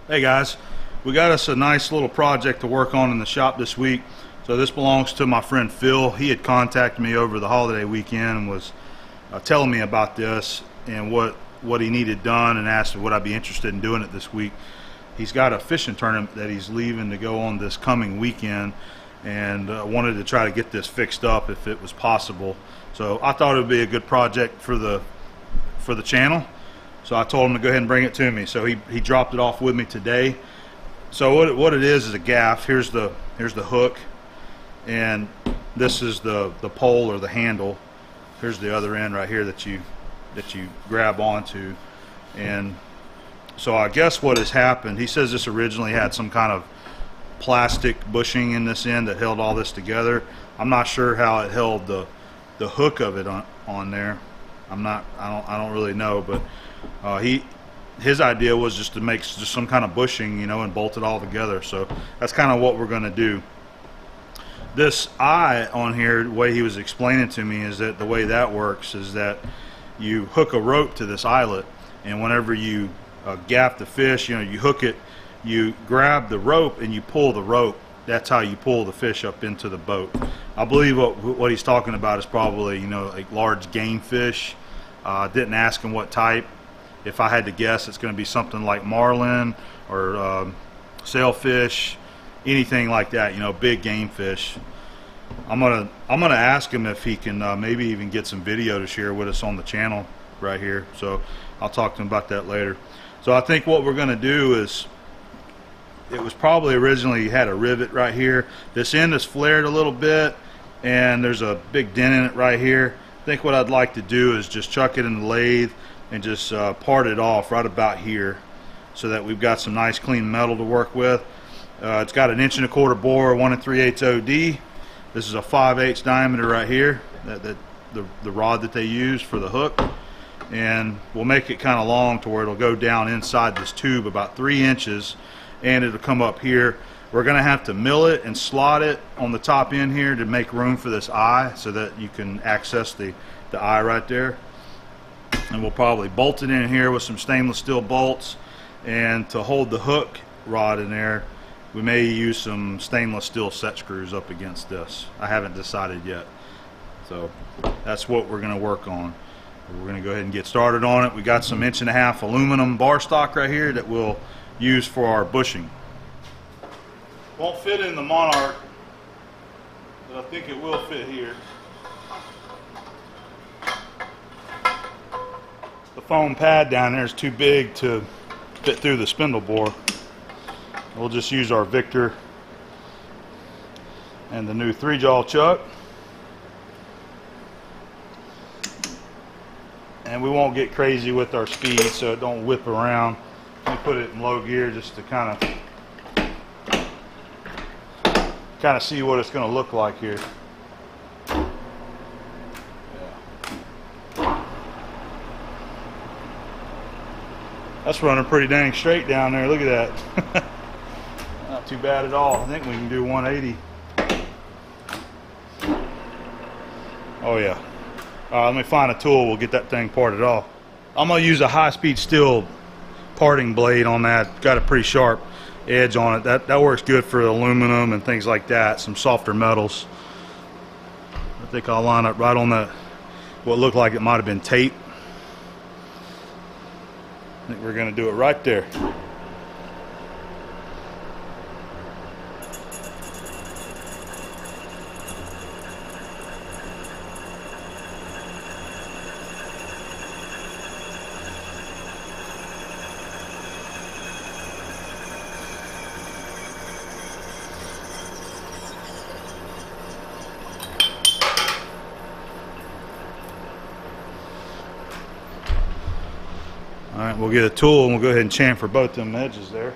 Hey guys, we got us a nice little project to work on in the shop this week. So this belongs to my friend Phil. He had contacted me over the holiday weekend and was telling me about this and what he needed done, and asked would I be interested in doing it this week. He's got a fishing tournament that he's leaving to go on this coming weekend, and wanted to try to get this fixed up if it was possible. So I thought it would be a good project for the channel. So I told him to go ahead and bring it to me. So he dropped it off with me today. So what it is a gaff. Here's the hook, and this is the pole or the handle. Here's the other end right here that you grab onto. And so I guess what has happened, he says this originally had some kind of plastic bushing in this end that held all this together. I'm not sure how it held the hook of it on there. I don't really know, but his idea was just to make just some kind of bushing, and bolt it all together. So that's kind of what we're going to do. This eye on here, the way he was explaining to me, is that the way that works is that you hook a rope to this eyelet, and whenever you gaff the fish, you hook it, you grab the rope and you pull the rope. That's how you pull the fish up into the boat. I believe what he's talking about is probably like large game fish. Didn't ask him what type. If I had to guess, it's going to be something like marlin or sailfish, anything like that. Big game fish. I'm gonna ask him if he can maybe even get some video to share with us on the channel right here. So I'll talk to him about that later. So I think what we're going to do is, it was probably originally had a rivet right here. This end is flared a little bit, and there's a big dent in it right here. I think what I'd like to do is just chuck it in the lathe and just part it off right about here, so that we've got some nice clean metal to work with. It's got an 1 1/4 inch bore, 1 3/8 OD. This is a 5/8 diameter right here, the rod that they use for the hook. And we'll make it kind of long to where it'll go down inside this tube about 3 inches, and it'll come up here. We're going to have to mill it and slot it on the top end here to make room for this eye, so that you can access the eye right there. And we'll probably bolt it in here with some stainless steel bolts, and to hold the hook rod in there, we may use some stainless steel set screws up against this. I haven't decided yet. So that's what we're going to work on. We're going to go ahead and get started on it. We got some 1.5 inch aluminum bar stock right here that we'll use for our bushing. Won't fit in the Monarch, but I think it will fit here. The foam pad down there is too big to fit through the spindle bore. We'll just use our Victor and the new 3-jaw chuck. And we won't get crazy with our speed, so it don't whip around. We put it in low gear just to kind of see what it's going to look like here. Yeah. That's running pretty dang straight down there. Look at that. Not too bad at all. I think we can do 180. Oh yeah. Let me find a tool. We'll get that thing parted off. I'm going to use a high-speed steel parting blade on that. Got a pretty sharp edge on it. That works good for aluminum and things like that. Some softer metals. I think I'll line up right on that. What looked like it might have been tape. I think we're going to do it right there. All right, we'll get a tool and we'll go ahead and chamfer both them edges there.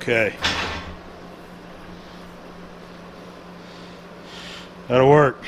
Okay. That'll work.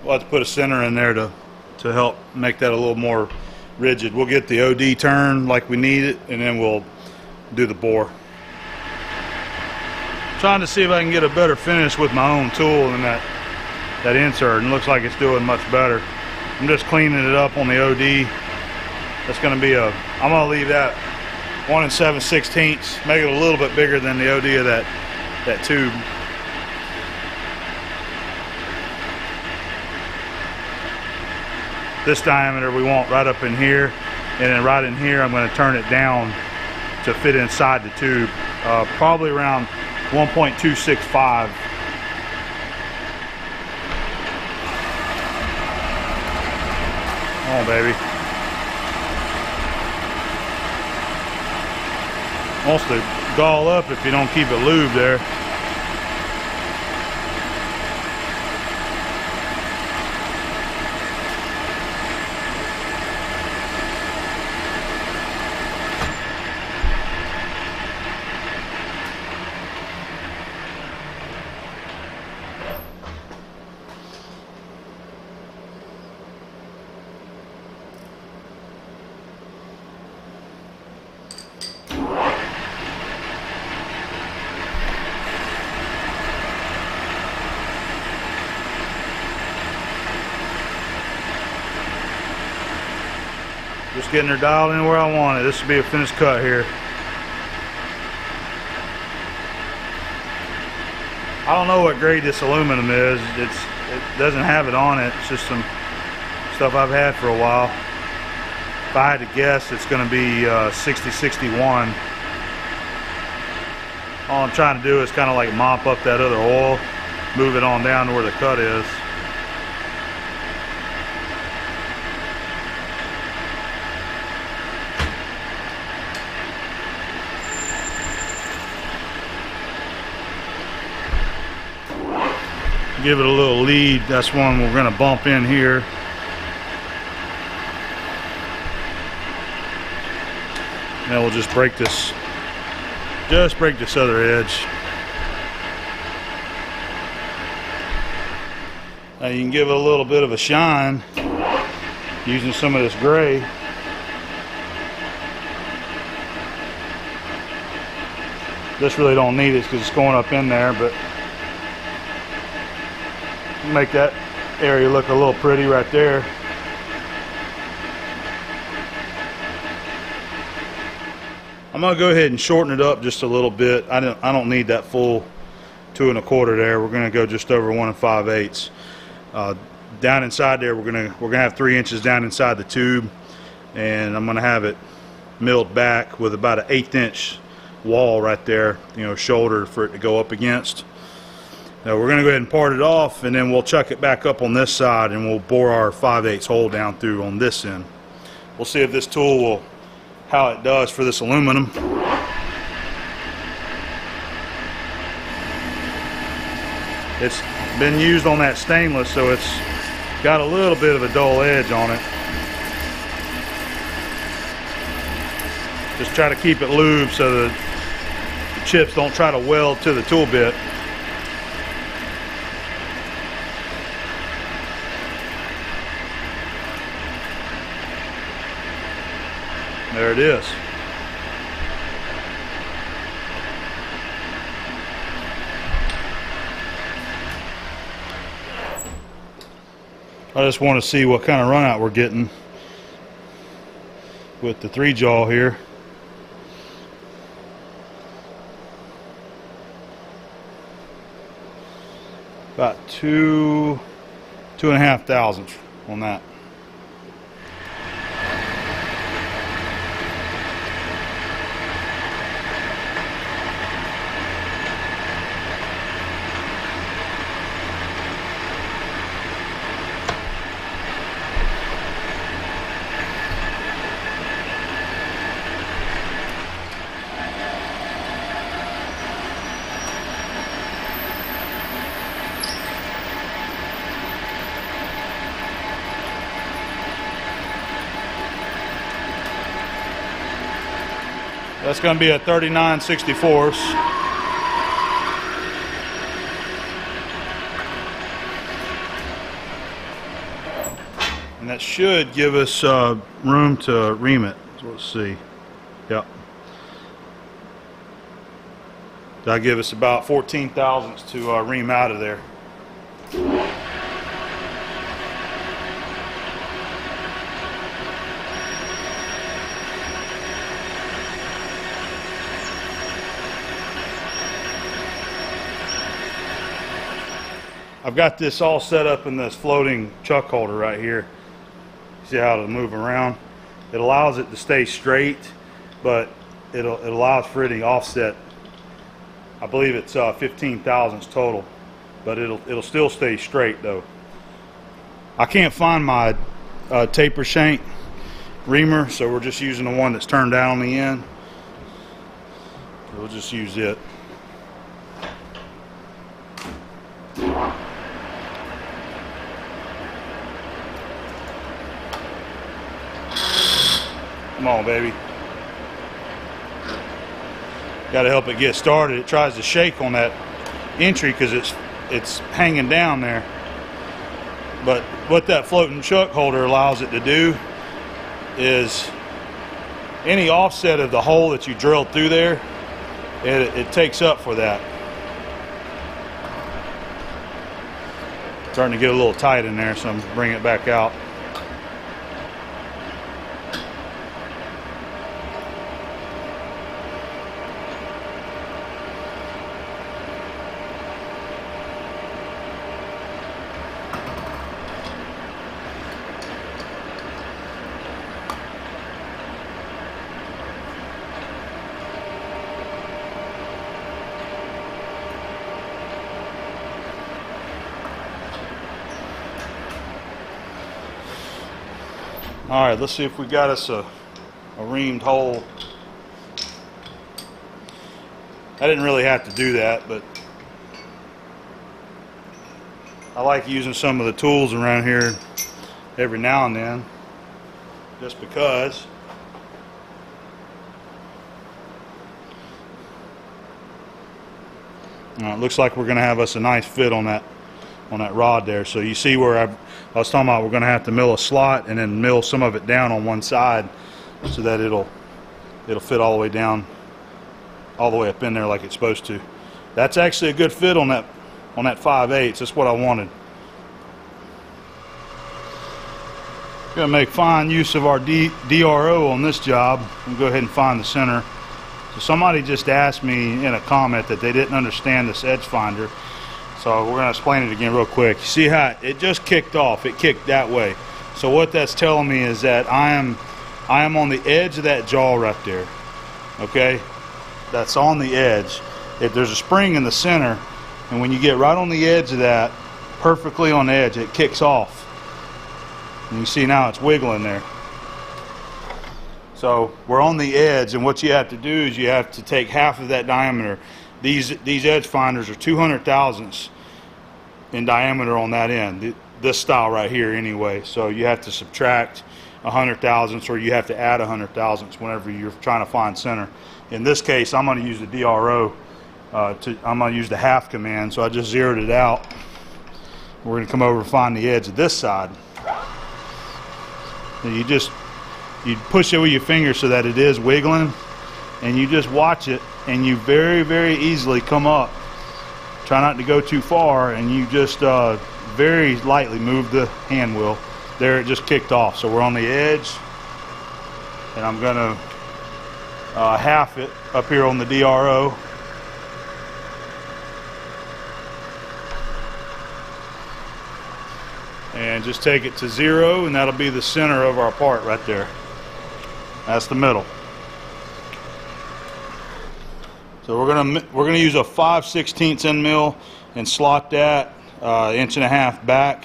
We'll have to put a center in there to help make that a little more rigid. We'll get the OD turned like we need it, and then we'll do the bore. Trying to see if I can get a better finish with my own tool than that insert, and it looks like it's doing much better. I'm just cleaning it up on the OD. That's going to be I'm going to leave that 1 7/16, make it a little bit bigger than the OD of that tube. This diameter we want right up in here, and then right in here I'm going to turn it down to fit inside the tube, probably around 1.265. Come on, baby. Wants to gall up if you don't keep it lubed there. Just getting her dialed in where I want it. This will be a finished cut here. I don't know what grade this aluminum is. It doesn't have it on it. It's just some stuff I've had for a while. If I had to guess, it's going to be 6061. All I'm trying to do is kind of like mop up that other oil, move it on down to where the cut is. Give it a little lead. That's one we're going to bump in here. Now we'll just break this other edge. Now you can give it a little bit of a shine using some of this gray. This really don't need it because it's going up in there, but make that area look a little pretty right there. I'm gonna go ahead and shorten it up just a little bit. I don't need that full 2 1/4 there. We're gonna go just over 1 5/8. Down inside there, we're gonna have 3 inches down inside the tube, and I'm gonna have it milled back with about an 1/8 inch wall right there, you know, shoulder for it to go up against. Now we're going to go ahead and part it off, and then we'll chuck it back up on this side, and we'll bore our 5/8 hole down through on this end. We'll see if this tool will, how it does for this aluminum. It's been used on that stainless, so it's got a little bit of a dull edge on it. Just try to keep it lubed so that the chips don't try to weld to the tool bit. There it is. I just want to see what kind of run out we're getting with the 3-jaw here. About 2.5 thousandths on that. That's going to be a 39/64. And that should give us room to ream it. So let's see. Yep. That'll give us about 14 thousandths to ream out of there. I've got this all set up in this floating chuck holder right here. See how it'll move around? It allows it to stay straight, but it allows for any offset. I believe it's 15 thousandths total, but it'll still stay straight though. I can't find my taper shank reamer, so we're just using the one that's turned down on the end. We'll just use it. Come on, baby. Got to help it get started. It tries to shake on that entry because it's hanging down there. But what that floating chuck holder allows it to do is any offset of the hole that you drilled through there, it takes up for that. Starting to get a little tight in there, so I'm bringing it back out. All right, let's see if we got us a reamed hole. I didn't really have to do that, but I like using some of the tools around here every now and then, just because. It looks like we're going to have us a nice fit on that rod there. So you see where I was talking about we're going to have to mill a slot and then mill some of it down on one side so that it'll fit all the way down, all the way up in there like it's supposed to. That's actually a good fit on that 5/8. That's what I wanted. Going to make fine use of our DRO on this job. We'll go ahead and find the center. So somebody just asked me in a comment that they didn't understand this edge finder. So we're going to explain it again real quick. You see how it just kicked off? It kicked that way. So what that's telling me is that I am on the edge of that jaw right there. Okay? That's on the edge. If there's a spring in the center, and when you get right on the edge of that, perfectly on the edge, it kicks off. And you see now it's wiggling there. So we're on the edge, and what you have to do is you have to take half of that diameter. These edge finders are 200 thousandths in diameter on that end, this style right here anyway. So you have to subtract 100 thousandths, or you have to add 100 thousandths whenever you're trying to find center. In this case, I'm going to use the DRO. I'm going to use the half command, so I just zeroed it out. We're going to come over and find the edge of this side. And you push it with your finger so that it is wiggling, and you just watch it, and you very, very easily come up. Try not to go too far, and you just very lightly move the hand wheel. There, it just kicked off. So we're on the edge, and I'm going to half it up here on the DRO. And just take it to 0, and that'll be the center of our part right there. That's the middle. So we're gonna use a 5/16 end mill and slot that 1.5 inches back,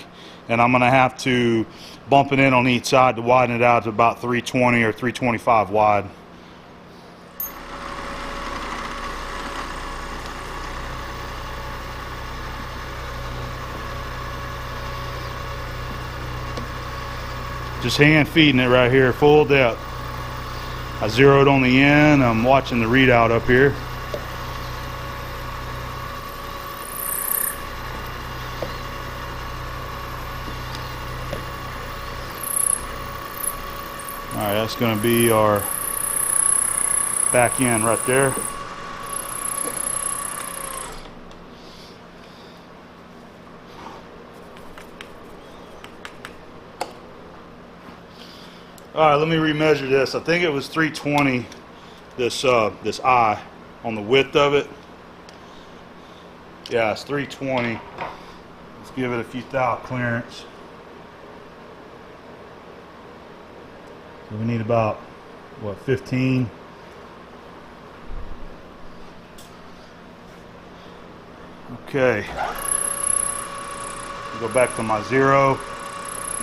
and I'm gonna have to bump it in on each side to widen it out to about 320 or 325 wide. Just hand feeding it right here, full depth. I zeroed on the end. I'm watching the readout up here. Alright, that's going to be our back end right there. Alright, let me remeasure this. I think it was 320, this eye on the width of it. Yeah, it's 320. Let's give it a few thou clearance. So we need about, what, 15? Okay. Go back to my zero.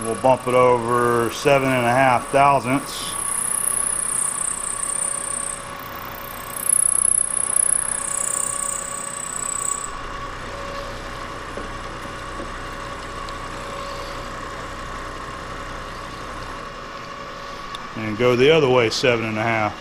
We'll bump it over 7.5 thousandths. And go the other way 7.5.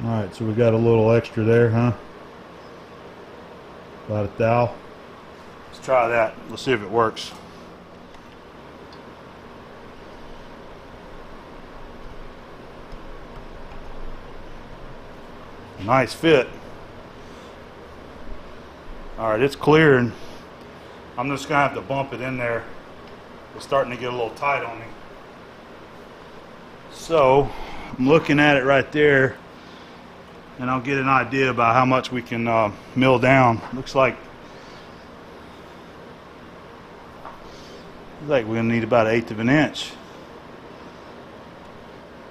Alright, so we got a little extra there, huh? About a thou. Let's try that. Let's see if it works. Nice fit. Alright, it's clearing. I'm just going to have to bump it in there. It's starting to get a little tight on me. So, I'm looking at it right there, and I'll get an idea about how much we can mill down. Looks like we're gonna need about 1/8 of an inch.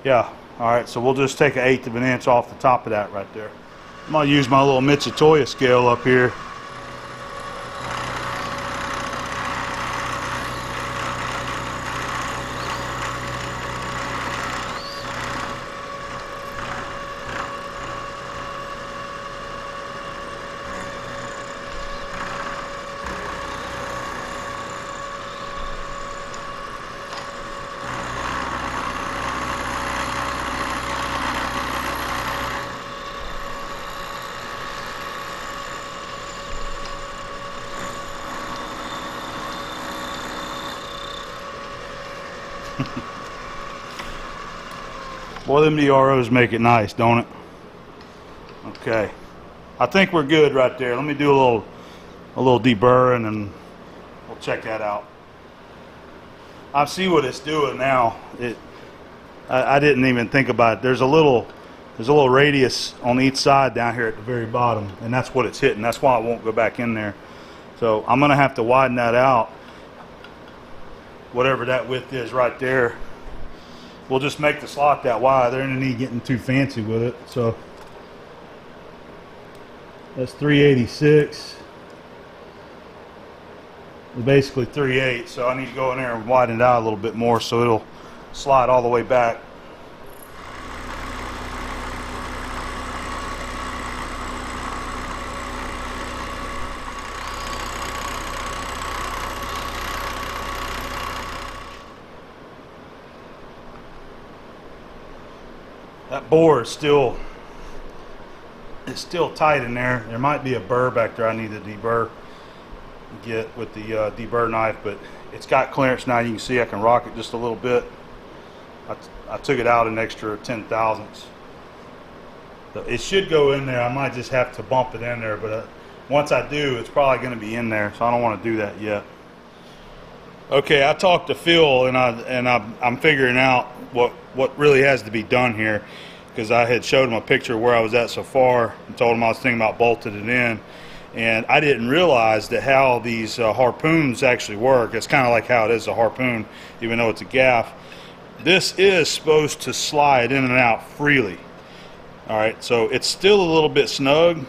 Yeah, alright, so we'll just take 1/8 of an inch off the top of that right there. I'm gonna use my little Mitsatoya scale up here. Boy, them DROs make it nice, don't it? Okay, I think we're good right there. Let me do a little deburring and we'll check that out. I see what it's doing now. I didn't even think about it. There's a little radius on each side down here at the very bottom, and that's what it's hitting. That's why it won't go back in there. So I'm gonna have to widen that out, whatever that width is right there. We'll just make the slot that wide. There ain't any getting too fancy with it. So that's 386. It's basically 3/8. So I need to go in there and widen it out a little bit more so it'll slide all the way back. That bore is still tight in there. There might be a burr back there I need to deburr, get with the deburr knife, but it's got clearance now. You can see I can rock it just a little bit. I took it out an extra 10 thousandths. So it should go in there. I might just have to bump it in there, but once I do, it's probably going to be in there, so I don't want to do that yet. Okay, I talked to Phil, and I'm figuring out what really has to be done here, because I had showed him a picture of where I was at so far and told him I was thinking about bolting it in, and I didn't realize that how these harpoons actually work. It's kind of like how it is a harpoon, even though it's a gaff. This is supposed to slide in and out freely. All right, so it's still a little bit snug,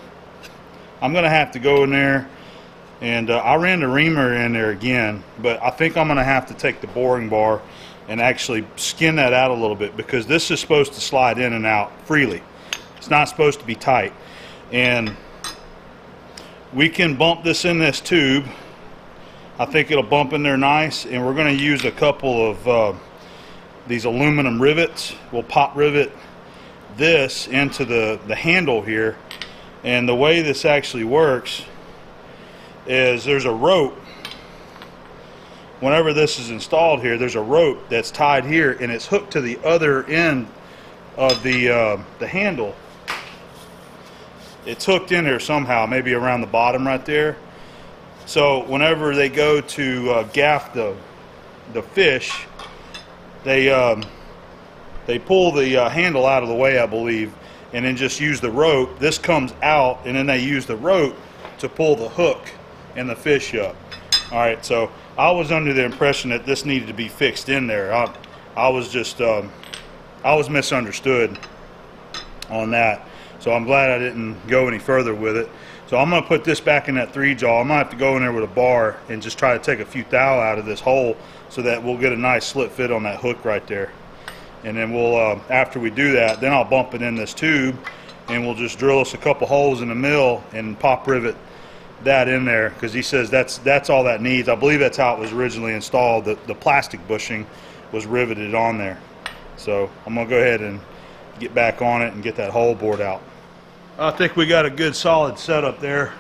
I'm gonna have to go in there, and I ran the reamer in there again, but I think I'm gonna have to take the boring bar and actually skin that out a little bit, because this is supposed to slide in and out freely. It's not supposed to be tight, and we can bump this in this tube. I think it'll bump in there nice, and we're going to use a couple of these aluminum rivets. We'll pop rivet this into the handle here, and the way this actually works is there's a rope. Whenever this is installed here, there's a rope that's tied here, and it's hooked to the other end of the handle. It's hooked in there somehow, maybe around the bottom right there. So whenever they go to gaff the fish, they pull the handle out of the way, I believe, and then just use the rope. This comes out, and then they use the rope to pull the hook and the fish up. All right, so I was under the impression that this needed to be fixed in there. I was just I was misunderstood on that. So I'm glad I didn't go any further with it. So I'm going to put this back in that 3-jaw. I'm going to have to go in there with a bar and just try to take a few thou out of this hole so that we'll get a nice slip fit on that hook right there. And then we'll, after we do that, then I'll bump it in this tube, and we'll just drill us a couple holes in the mill and pop rivet that in there, because he says that's all that needs. I believe that's how it was originally installed. The plastic bushing was riveted on there. So I'm going to go ahead and get back on it and get that hole bored out. I think we got a good solid setup there.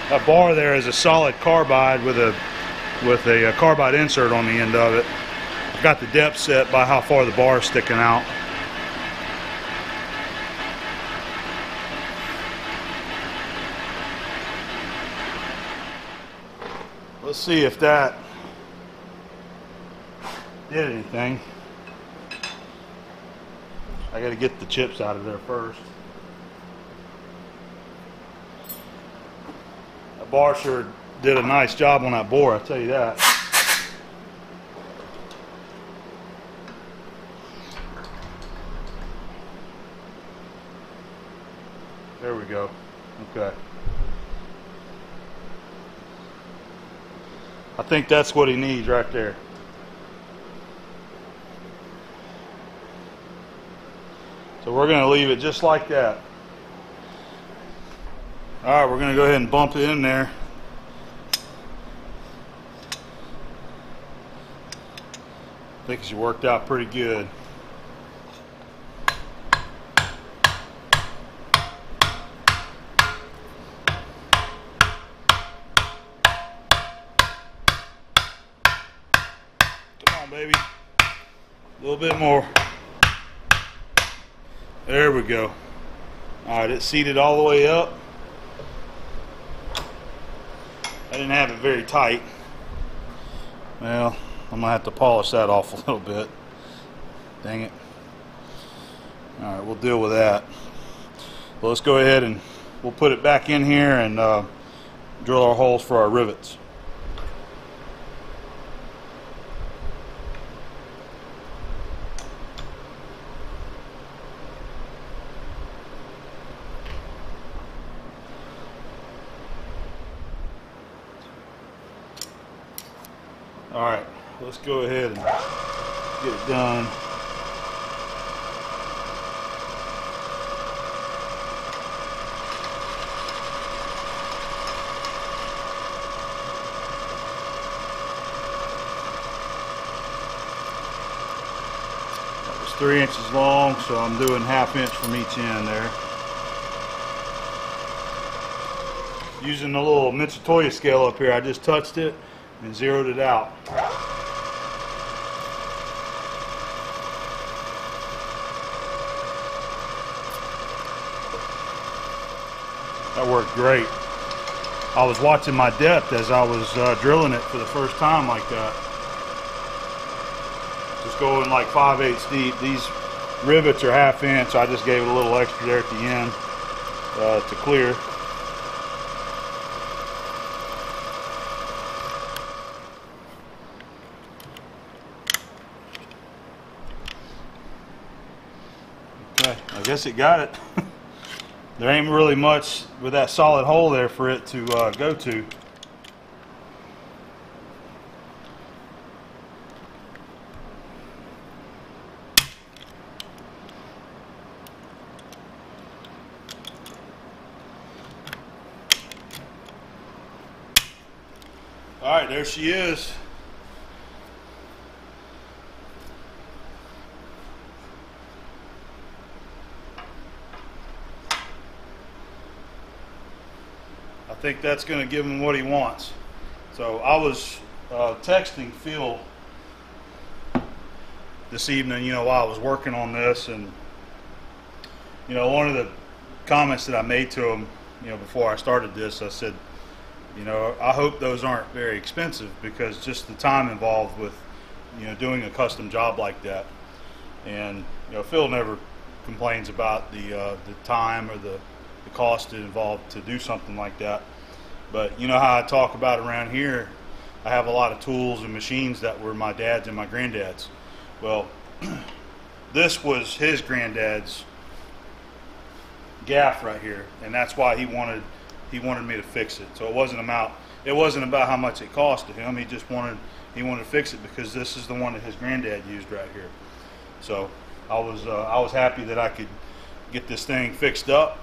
That bar there is a solid carbide with a carbide insert on the end of it. I've got the depth set by how far the bar is sticking out. Let's see if that did anything. I got to get the chips out of there first. That bar sure did a nice job on that bore, I'll tell you that. There we go. Okay. I think that's what he needs right there. So we're going to leave it just like that. Alright, we're going to go ahead and bump it in there. I think it's worked out pretty good. Baby, a little bit more. There we go. Alright, it's seated all the way up. I didn't have it very tight. Well, I'm gonna have to polish that off a little bit. Dang it. Alright, we'll deal with that. Well, let's go ahead and we'll put it back in here and drill our holes for our rivets. Alright, let's go ahead and get it done. That was 3 inches long, so I'm doing 1/2 inch from each end there. Using the little Mitsutoi scale up here, I just touched it and zeroed it out. That worked great. I was watching my depth as I was drilling it for the first time like that. Just going like 5/8 deep. These rivets are 1/2 inch, so I just gave it a little extra there at the end. to clear. Okay, I guess it got it. There ain't really much with that solid hole there for it to go to. All right, there she is. I think that's going to give him what he wants. So I was texting Phil this evening, while I was working on this, and one of the comments that I made to him, before I started this, I said, I hope those aren't very expensive, because just the time involved with, doing a custom job like that. And, Phil never complains about the time or the cost involved to do something like that. But you know how I talk about around here, I have a lot of tools and machines that were my dad's and my granddad's. Well, this was his granddad's gaff right here, and that's why he wanted me to fix it. So it wasn't about how much it cost to him. He wanted to fix it because this is the one that his granddad used right here. So I was happy that I could get this thing fixed up,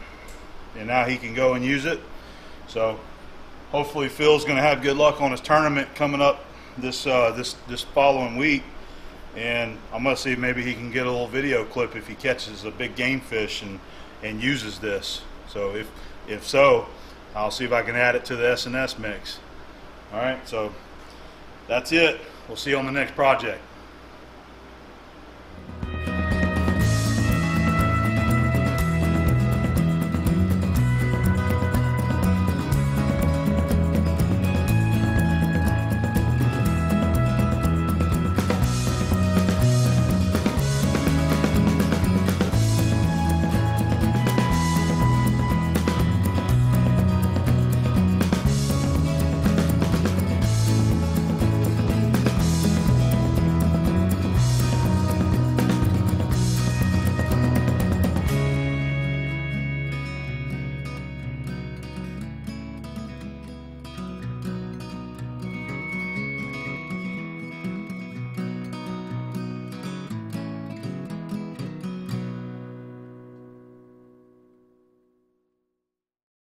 and now he can go and use it. So hopefully Phil's going to have good luck on his tournament coming up this following week, and I'm going to see if maybe he can get a little video clip if he catches a big game fish and uses this. So if so, I'll see if I can add it to the S&S mix. All right, so that's it. We'll see you on the next project.